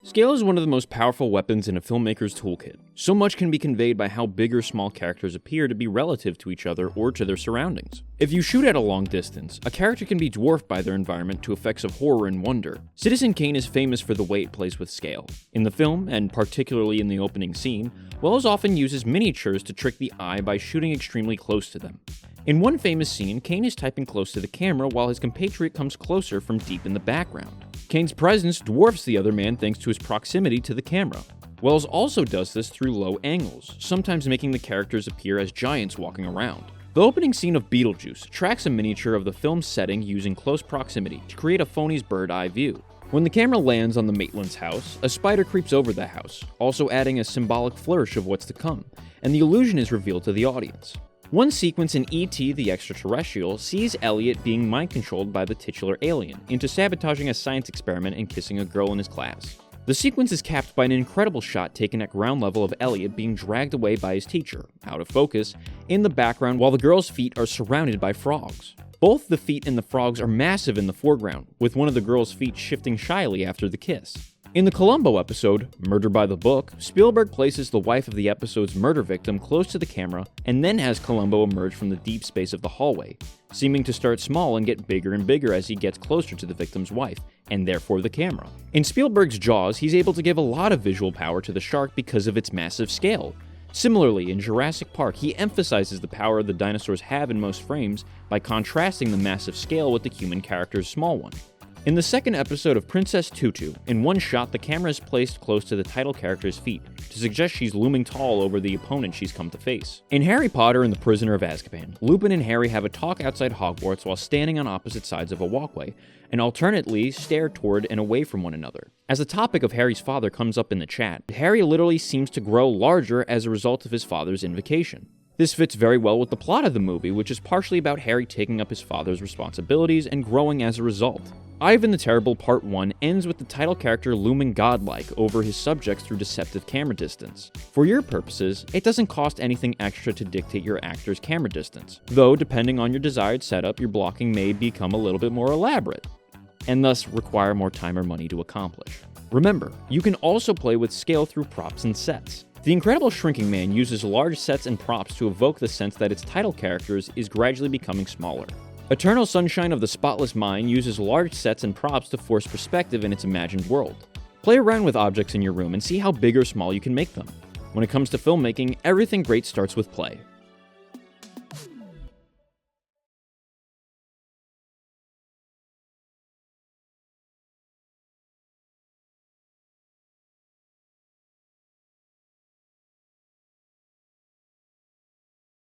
Scale is one of the most powerful weapons in a filmmaker's toolkit. So much can be conveyed by how big or small characters appear to be relative to each other or to their surroundings. If you shoot at a long distance, a character can be dwarfed by their environment to effects of horror and wonder. Citizen Kane is famous for the way it plays with scale. In the film, and particularly in the opening scene, Wells often uses miniatures to trick the eye by shooting extremely close to them. In one famous scene, Kane is typing close to the camera while his compatriot comes closer from deep in the background. Kane's presence dwarfs the other man thanks to his proximity to the camera. Wells also does this through low angles, sometimes making the characters appear as giants walking around. The opening scene of Beetlejuice tracks a miniature of the film's setting using close proximity to create a phony's bird's-eye view. When the camera lands on the Maitland's house, a spider creeps over the house, also adding a symbolic flourish of what's to come, and the illusion is revealed to the audience. One sequence in E.T. the Extraterrestrial sees Elliot being mind-controlled by the titular alien into sabotaging a science experiment and kissing a girl in his class. The sequence is capped by an incredible shot taken at ground level of Elliot being dragged away by his teacher, out of focus, in the background while the girl's feet are surrounded by frogs. Both the feet and the frogs are massive in the foreground, with one of the girl's feet shifting shyly after the kiss. In the Columbo episode, Murder by the Book, Spielberg places the wife of the episode's murder victim close to the camera and then has Columbo emerge from the deep space of the hallway, seeming to start small and get bigger and bigger as he gets closer to the victim's wife, and therefore the camera. In Spielberg's Jaws, he's able to give a lot of visual power to the shark because of its massive scale. Similarly, in Jurassic Park, he emphasizes the power the dinosaurs have in most frames by contrasting the massive scale with the human character's small one. In the second episode of Princesstutu, in one shot the camera is placed close to the title character's feet, to suggest she's looming tall over the opponent she's come to face. In Harry Potter and the Prisoner of Azkaban, Lupin and Harry have a talk outside Hogwarts while standing on opposite sides of a walkway, and alternately stare toward and away from one another. As the topic of Harry's father comes up in the chat, Harry literally seems to grow larger as a result of his father's invocation. This fits very well with the plot of the movie, which is partially about Harry taking up his father's responsibilities and growing as a result. Ivan the Terrible Part 1 ends with the title character looming godlike over his subjects through deceptive camera distance. For your purposes, it doesn't cost anything extra to dictate your actor's camera distance, though depending on your desired setup, your blocking may become a little bit more elaborate, and thus require more time or money to accomplish. Remember, you can also play with scale through props and sets. The Incredible Shrinking Man uses large sets and props to evoke the sense that its title characters is gradually becoming smaller. Eternal Sunshine of the Spotless Mind uses large sets and props to force perspective in its imagined world. Play around with objects in your room and see how big or small you can make them. When it comes to filmmaking, everything great starts with play.